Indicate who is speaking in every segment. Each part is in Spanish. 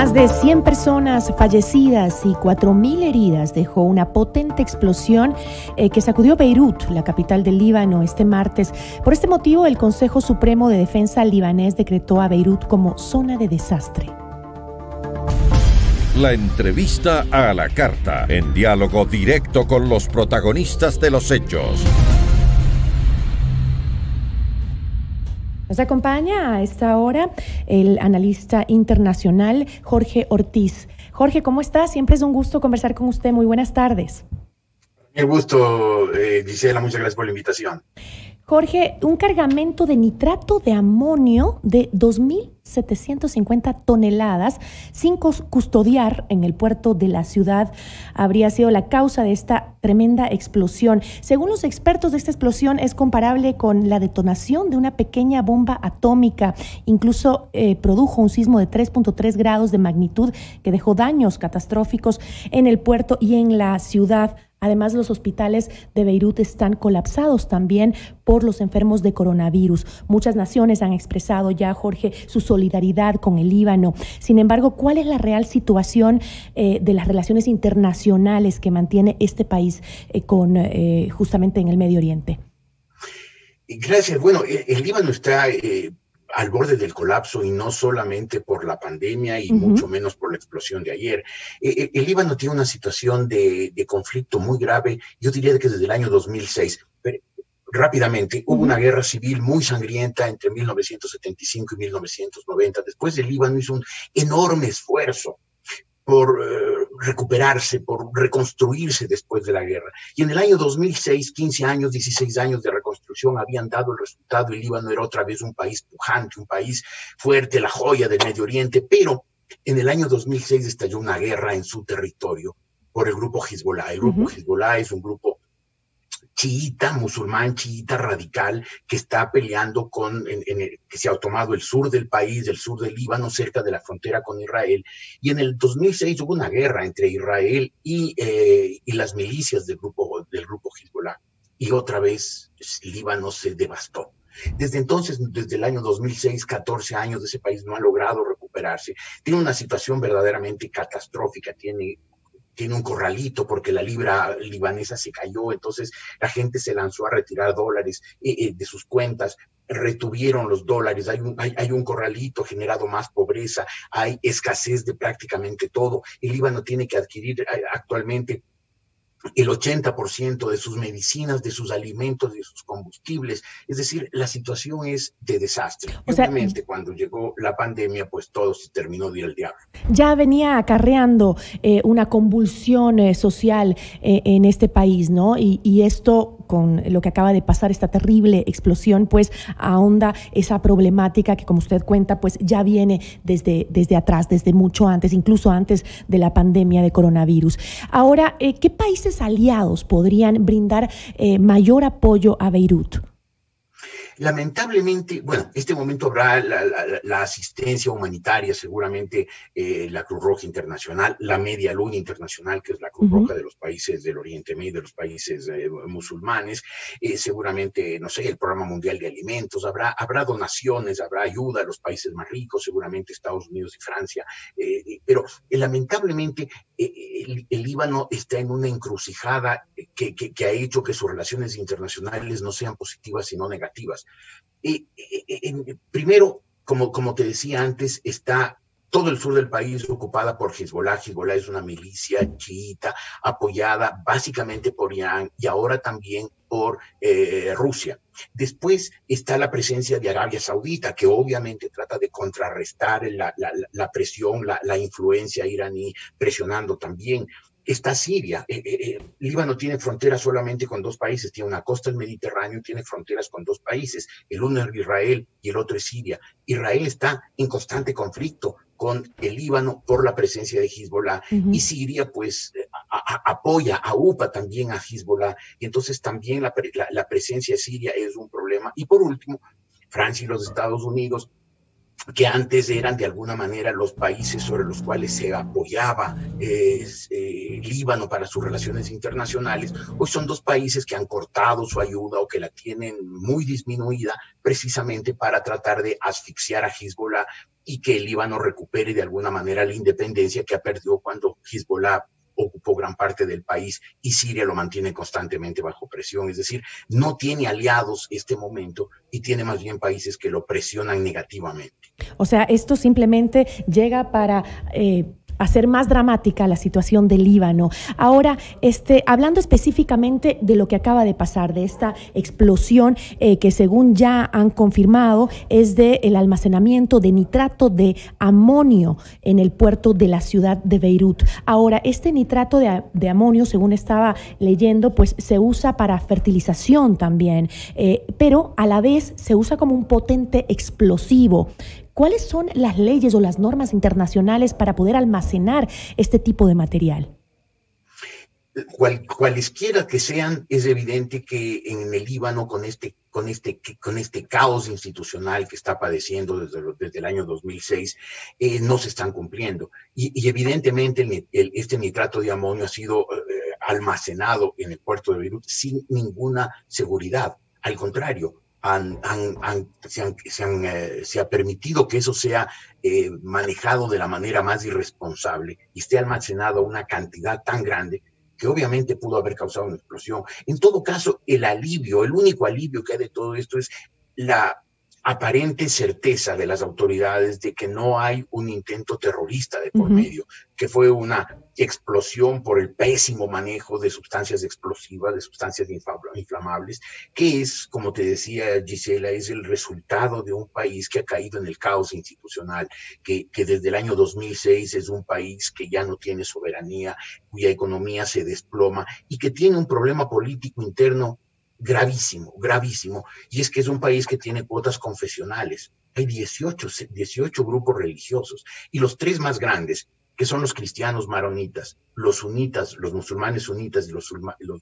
Speaker 1: Más de 100 personas fallecidas y 4.000 heridas dejó una potente explosión que sacudió Beirut, la capital del Líbano, este martes. Por este motivo, el Consejo Supremo de Defensa libanés decretó a Beirut como zona de desastre.
Speaker 2: La entrevista a la carta, en diálogo directo con los protagonistas de los hechos.
Speaker 1: Nos acompaña a esta hora el analista internacional Jorge Ortiz. Jorge, ¿cómo está? Siempre es un gusto conversar con usted. Muy buenas tardes.
Speaker 3: Un gusto, Gisela. Muchas gracias por la invitación.
Speaker 1: Jorge, un cargamento de nitrato de amonio de 2.750 toneladas sin custodiar en el puerto de la ciudad habría sido la causa de esta tremenda explosión. Según los expertos, esta explosión es comparable con la detonación de una pequeña bomba atómica. Incluso produjo un sismo de 3.3 grados de magnitud que dejó daños catastróficos en el puerto y en la ciudad. Además, los hospitales de Beirut están colapsados también por los enfermos de coronavirus. Muchas naciones han expresado ya, Jorge, su solidaridad con el Líbano. Sin embargo, ¿cuál es la real situación de las relaciones internacionales que mantiene este país justamente en el Medio Oriente?
Speaker 3: Gracias. Bueno, el Líbano está al borde del colapso y no solamente por la pandemia y mucho menos por la explosión de ayer. El Líbano tiene una situación de conflicto muy grave, yo diría que desde el año 2006. Pero, rápidamente, hubo una guerra civil muy sangrienta entre 1975 y 1990. Después el Líbano hizo un enorme esfuerzo por recuperarse, por reconstruirse después de la guerra. Y en el año 2006, 15 años, 16 años de reconstrucción habían dado el resultado. El Líbano era otra vez un país pujante, un país fuerte, la joya del Medio Oriente, pero en el año 2006 estalló una guerra en su territorio por el grupo Hezbollah. El grupo Hezbollah es un grupo chiita, musulmán, chiita radical, que está peleando que se ha tomado el sur del país, el sur del Líbano, cerca de la frontera con Israel. Y en el 2006 hubo una guerra entre Israel y las milicias del grupo Hezbollah. Y otra vez el Líbano se devastó. Desde entonces, desde el año 2006, 14 años, ese país no ha logrado recuperarse. Tiene una situación verdaderamente catastrófica, tiene un corralito porque la libra libanesa se cayó, entonces la gente se lanzó a retirar dólares de sus cuentas, retuvieron los dólares, hay un corralito, generado más pobreza, hay escasez de prácticamente todo. El Líbano tiene que adquirir actualmente el 80% de sus medicinas, de sus alimentos, de sus combustibles. Es decir, la situación es de desastre. Obviamente, cuando llegó la pandemia, pues todo se terminó de ir al diablo.
Speaker 1: Ya venía acarreando una convulsión social en este país, ¿no? Y esto, con lo que acaba de pasar, esta terrible explosión, pues ahonda esa problemática que, como usted cuenta, pues ya viene desde atrás, desde mucho antes, incluso antes de la pandemia de coronavirus. Ahora, ¿qué países aliados podrían brindar mayor apoyo a Beirut?
Speaker 3: Lamentablemente, bueno, este momento habrá la asistencia humanitaria, seguramente la Cruz Roja Internacional, la Media Luna Internacional, que es la Cruz Roja de los países del Oriente Medio, de los países musulmanes, seguramente, no sé, el Programa Mundial de Alimentos, habrá donaciones, habrá ayuda a los países más ricos, seguramente Estados Unidos y Francia, pero lamentablemente el Líbano está en una encrucijada que ha hecho que sus relaciones internacionales no sean positivas sino negativas. Primero, como te decía antes, está todo el sur del país ocupada por Hezbollah. Hezbollah es una milicia chiita apoyada básicamente por Irán y ahora también por Rusia. Después está la presencia de Arabia Saudita, que obviamente trata de contrarrestar la presión, la influencia iraní, presionando también. Está Siria. Líbano tiene fronteras solamente con dos países, tiene una costa del Mediterráneo, tiene fronteras con dos países, el uno es Israel y el otro es Siria. Israel está en constante conflicto con el Líbano por la presencia de Hezbollah y Siria pues apoya, aupa también a Hezbollah, y entonces también la presencia de Siria es un problema. Y por último, Francia y los Estados Unidos que antes eran de alguna manera los países sobre los cuales se apoyaba Líbano para sus relaciones internacionales, hoy son dos países que han cortado su ayuda o que la tienen muy disminuida precisamente para tratar de asfixiar a Hezbollah y que el Líbano recupere de alguna manera la independencia que ha perdido cuando Hezbollah ocupó gran parte del país y Siria lo mantiene constantemente bajo presión. Es decir, no tiene aliados este momento y tiene más bien países que lo presionan negativamente.
Speaker 1: O sea, esto simplemente llega para hacer más dramática la situación del Líbano. Ahora, hablando específicamente de lo que acaba de pasar, de esta explosión que según ya han confirmado es del almacenamiento de nitrato de amonio en el puerto de la ciudad de Beirut. Ahora, este nitrato de amonio, según estaba leyendo, pues se usa para fertilización también, pero a la vez se usa como un potente explosivo. ¿Cuáles son las leyes o las normas internacionales para poder almacenar este tipo de material?
Speaker 3: Cualesquiera que sean, es evidente que en el Líbano, con este caos institucional que está padeciendo desde el año 2006, no se están cumpliendo. Y evidentemente este nitrato de amonio ha sido almacenado en el puerto de Beirut sin ninguna seguridad. Al contrario, se ha permitido que eso sea manejado de la manera más irresponsable y esté almacenado una cantidad tan grande que obviamente pudo haber causado una explosión. En todo caso, el único alivio que hay de todo esto es la aparente certeza de las autoridades de que no hay un intento terrorista de por medio, que fue una explosión por el pésimo manejo de sustancias explosivas, de sustancias inflamables, que es, como te decía Gisela, es el resultado de un país que ha caído en el caos institucional, que desde el año 2006 es un país que ya no tiene soberanía, cuya economía se desploma y que tiene un problema político interno gravísimo, gravísimo, y es que es un país que tiene cuotas confesionales. Hay 18 grupos religiosos, y los tres más grandes, que son los cristianos maronitas, los sunitas, los musulmanes sunitas y los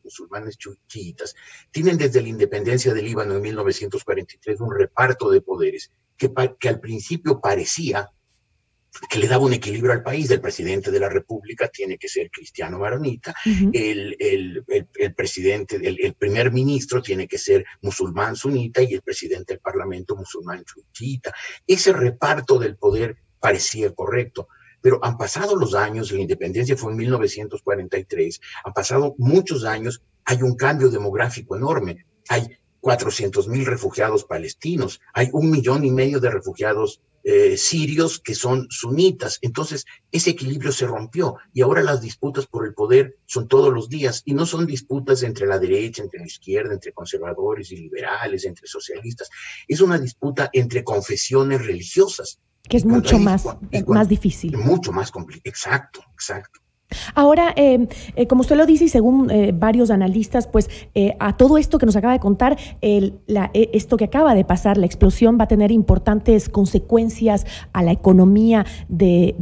Speaker 3: musulmanes chiitas, tienen desde la independencia del Líbano en 1943 un reparto de poderes que al principio parecía que le daba un equilibrio al país. El presidente de la República tiene que ser cristiano maronita, el primer ministro tiene que ser musulmán sunita y el presidente del parlamento musulmán chiita. Ese reparto del poder parecía correcto, pero han pasado los años, la independencia fue en 1943, han pasado muchos años, hay un cambio demográfico enorme, hay 400,000 refugiados palestinos, hay 1,5 millones de refugiados sirios que son sunitas. Entonces ese equilibrio se rompió y ahora las disputas por el poder son todos los días y no son disputas entre la derecha, entre la izquierda, entre conservadores y liberales, entre socialistas. Es una disputa entre confesiones religiosas.
Speaker 1: Que es mucho más difícil.
Speaker 3: Mucho más complicado. Exacto, exacto.
Speaker 1: Ahora, como usted lo dice y según varios analistas, pues a todo esto que nos acaba de contar, esto que acaba de pasar, la explosión, va a tener importantes consecuencias a la economía de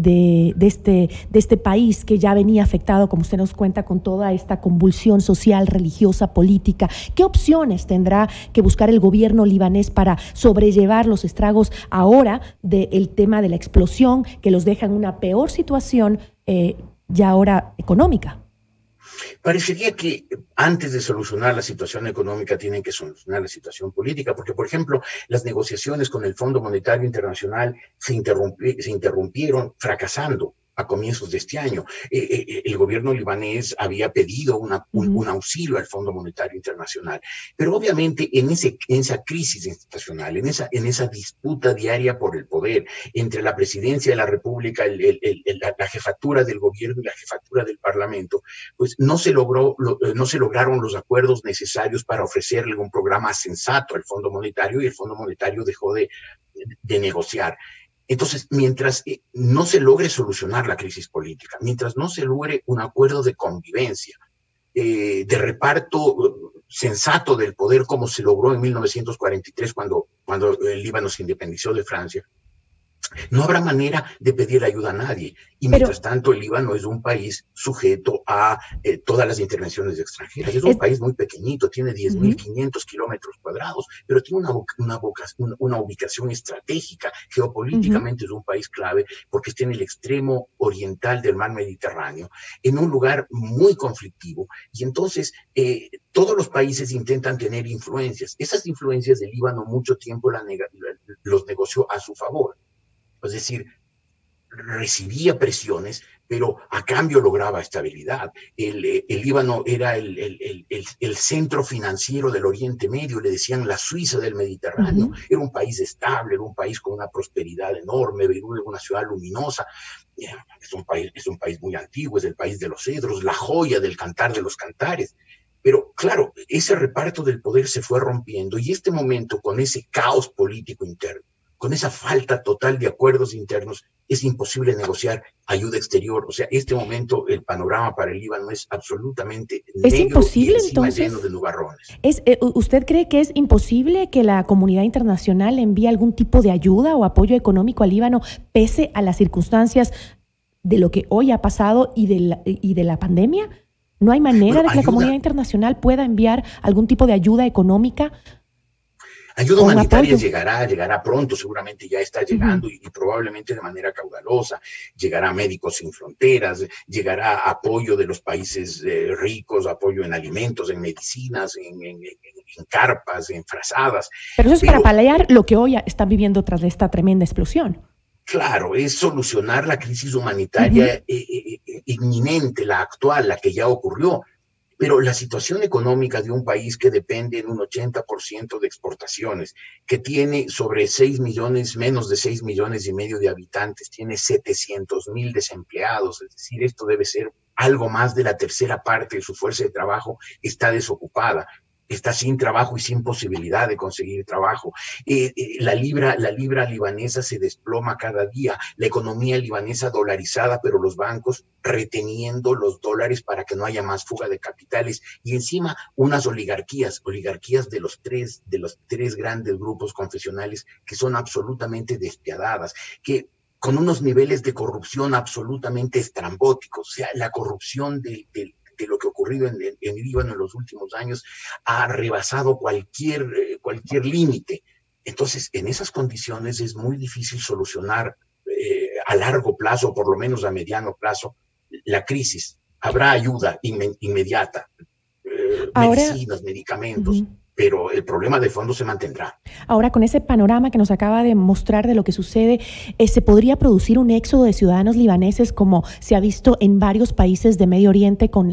Speaker 1: este país que ya venía afectado, como usted nos cuenta, con toda esta convulsión social, religiosa, política. ¿Qué opciones tendrá que buscar el gobierno libanés para sobrellevar los estragos ahora del tema de la explosión que los deja en una peor situación ya ahora económica?
Speaker 3: Parecería que antes de solucionar la situación económica tienen que solucionar la situación política, porque, por ejemplo, las negociaciones con el Fondo Monetario Internacional se interrumpieron fracasando a comienzos de este año. El gobierno libanés había pedido un auxilio al Fondo Monetario Internacional, pero obviamente en esa crisis institucional, en esa disputa diaria por el poder entre la presidencia de la República, la jefatura del gobierno y la jefatura del Parlamento, pues no se lograron los acuerdos necesarios para ofrecerle un programa sensato al Fondo Monetario y el Fondo Monetario dejó de negociar. Entonces, mientras no se logre solucionar la crisis política, mientras no se logre un acuerdo de convivencia, de reparto sensato del poder como se logró en 1943 cuando el Líbano se independizó de Francia, No habrá manera de pedir ayuda a nadie. Y
Speaker 1: Pero
Speaker 3: mientras tanto, el Líbano es un país sujeto a todas las intervenciones extranjeras. Es un
Speaker 1: es...
Speaker 3: país muy pequeñito, tiene
Speaker 1: Ujú,
Speaker 3: 10.500 kilómetros cuadrados, pero tiene una ubicación estratégica.
Speaker 1: ujú.
Speaker 3: Geopolíticamente es un país clave porque está en el extremo oriental del mar Mediterráneo, en un lugar muy conflictivo. Y entonces, todos los países intentan tener influencias. Esas influencias del Líbano mucho tiempo los negoció a su favor. Es decir, recibía presiones, pero a cambio lograba estabilidad. El Líbano era el centro financiero del Oriente Medio, le decían la Suiza del Mediterráneo.
Speaker 1: Ujú.
Speaker 3: Era un país estable, era un país con una prosperidad enorme, Beirut era una ciudad luminosa. Es un país muy antiguo, es el país de los cedros, la joya del cantar de los cantares. Pero claro, ese reparto del poder se fue rompiendo y este momento, con ese caos político interno, con esa falta total de acuerdos internos, es imposible negociar ayuda exterior. O sea, este momento el panorama para el Líbano es absolutamente
Speaker 1: ¿Es
Speaker 3: negro y
Speaker 1: imposible
Speaker 3: encima lleno de
Speaker 1: entonces?
Speaker 3: nubarrones.
Speaker 1: ¿Usted cree que es imposible que la comunidad internacional envíe algún tipo de ayuda o apoyo económico al Líbano pese a las circunstancias de lo que hoy ha pasado y de la pandemia? ¿No hay manera
Speaker 3: Bueno,
Speaker 1: de que la comunidad internacional pueda enviar algún tipo de ayuda económica
Speaker 3: ayuda
Speaker 1: o un
Speaker 3: humanitaria
Speaker 1: apoyo?
Speaker 3: llegará pronto, seguramente ya está
Speaker 1: Ujú,
Speaker 3: llegando y probablemente de manera caudalosa. Llegará Médicos Sin Fronteras, llegará apoyo de los países ricos, apoyo en alimentos, en medicinas, en carpas, en frazadas.
Speaker 1: pero eso es para
Speaker 3: Pero
Speaker 1: paliar lo que hoy están viviendo tras de esta tremenda explosión.
Speaker 3: claro, es solucionar la crisis humanitaria
Speaker 1: Ujú,
Speaker 3: inminente, la actual, la que ya ocurrió. Pero la situación económica de un país que depende en un 80% de exportaciones, que tiene sobre 6 millones, menos de 6 millones y medio de habitantes, tiene 700,000 desempleados, es decir, esto debe ser algo más de la tercera parte de su fuerza de trabajo está desocupada, está sin trabajo y sin posibilidad de conseguir trabajo. La libra libanesa se desploma cada día, la economía libanesa dolarizada, pero los bancos reteniendo los dólares para que no haya más fuga de capitales y encima unas oligarquías de los tres grandes grupos confesionales que son absolutamente despiadadas, que con unos niveles de corrupción absolutamente estrambóticos. O sea, la corrupción de lo que ha ocurrido en Líbano en los últimos años ha rebasado cualquier límite. Entonces, en esas condiciones es muy difícil solucionar a largo plazo, por lo menos a mediano plazo, la crisis. Habrá ayuda inmediata,
Speaker 1: Ahora,
Speaker 3: medicinas, medicamentos,
Speaker 1: ujú.
Speaker 3: pero el problema de fondo se mantendrá.
Speaker 1: Ahora, con ese panorama que nos acaba de mostrar de lo que sucede, ¿se podría producir un éxodo de ciudadanos libaneses como se ha visto en varios países de Medio Oriente con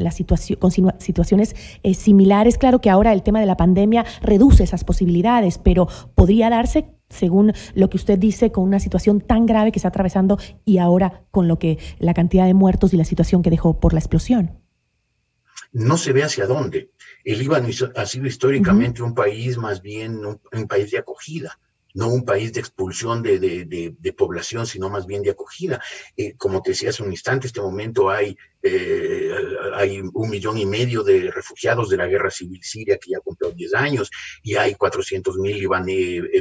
Speaker 1: situaciones similares? Claro que ahora el tema de la pandemia reduce esas posibilidades, pero podría darse, según lo que usted dice, con una situación tan grave que está atravesando y ahora con la cantidad de muertos y la situación que dejó por la explosión.
Speaker 3: No se ve hacia dónde. El Líbano ha sido históricamente un país más bien un país de acogida, no un país de expulsión de población, sino más bien de acogida. Como te decía hace un instante, este momento hay 1,5 millones de refugiados de la guerra civil siria que ya cumplió 10 años y hay 400,000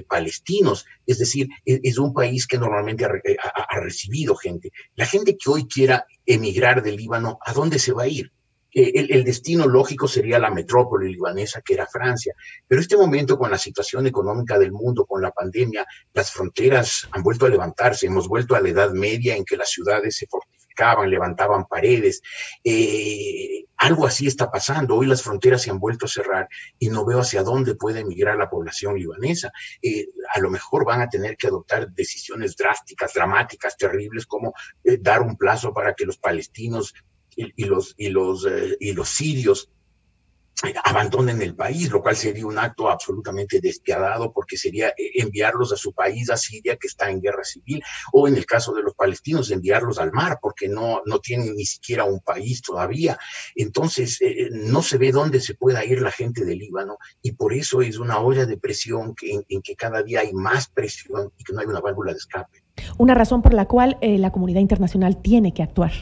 Speaker 3: palestinos. Es decir, es un país que normalmente ha recibido gente. La gente que hoy quiera emigrar del Líbano, ¿a dónde se va a ir? El destino lógico sería la metrópoli libanesa, que era Francia. Pero este momento, con la situación económica del mundo, con la pandemia, las fronteras han vuelto a levantarse. Hemos vuelto a la Edad Media en que las ciudades se fortificaban, levantaban paredes. Algo así está pasando. Hoy las fronteras se han vuelto a cerrar y no veo hacia dónde puede emigrar la población libanesa. A lo mejor van a tener que adoptar decisiones drásticas, dramáticas, terribles, como dar un plazo para que los palestinos y los sirios abandonen el país, lo cual sería un acto absolutamente despiadado porque sería enviarlos a su país, a Siria, que está en guerra civil, o en el caso de los palestinos, enviarlos al mar porque no tienen ni siquiera un país todavía. Entonces, no se ve dónde se pueda ir la gente del Líbano y por eso es una olla de presión en que cada día hay más presión y que no hay una válvula de escape.
Speaker 1: Una razón por la cual la comunidad internacional tiene que actuar.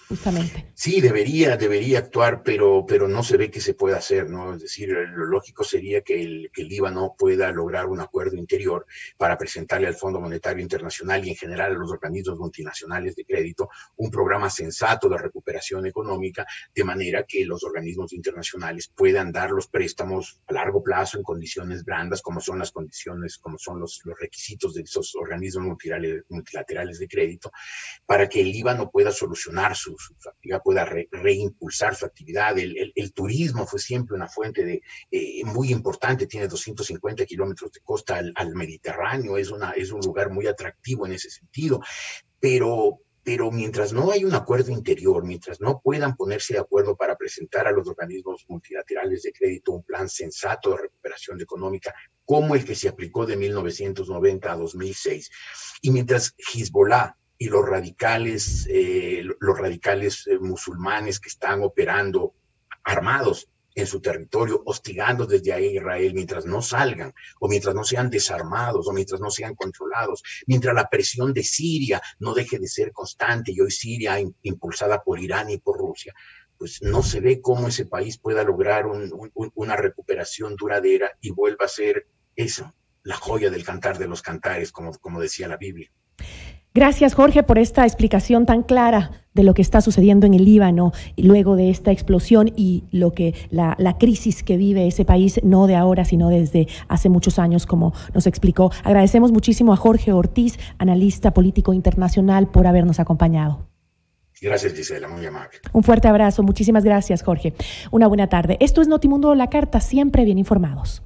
Speaker 1: justamente.
Speaker 3: Sí, debería actuar, pero no se ve que se pueda hacer, ¿no? Es decir, lo lógico sería que el Líbano pueda lograr un acuerdo interior para presentarle al Fondo Monetario Internacional y en general a los organismos multinacionales de crédito un programa sensato de recuperación económica, de manera que los organismos internacionales puedan dar los préstamos a largo plazo en condiciones blandas, como son las condiciones, como son los requisitos de esos organismos multilaterales de crédito, para que el Líbano pueda solucionar su actividad, pueda reimpulsar su actividad. El turismo fue siempre una fuente muy importante, tiene 250 kilómetros de costa al Mediterráneo, es un lugar muy atractivo en ese sentido, pero mientras no hay un acuerdo interior, mientras no puedan ponerse de acuerdo para presentar a los organismos multilaterales de crédito un plan sensato de recuperación económica, como el que se aplicó de 1990 a 2006, y mientras Hezbollah y los radicales musulmanes que están operando armados en su territorio, hostigando desde ahí a Israel, mientras no salgan, o mientras no sean desarmados, o mientras no sean controlados, mientras la presión de Siria no deje de ser constante, y hoy Siria impulsada por Irán y por Rusia, pues no se ve cómo ese país pueda lograr una recuperación duradera y vuelva a ser eso, la joya del cantar de los cantares, como decía la Biblia.
Speaker 1: Gracias, Jorge, por esta explicación tan clara de lo que está sucediendo en el Líbano y luego de esta explosión y lo que la crisis que vive ese país, no de ahora, sino desde hace muchos años, como nos explicó. Agradecemos muchísimo a Jorge Ortiz, analista político internacional, por habernos acompañado.
Speaker 3: Gracias, Gisela, muy amable.
Speaker 1: Un fuerte abrazo, muchísimas gracias, Jorge. Una buena tarde. Esto es Notimundo La Carta, siempre bien informados.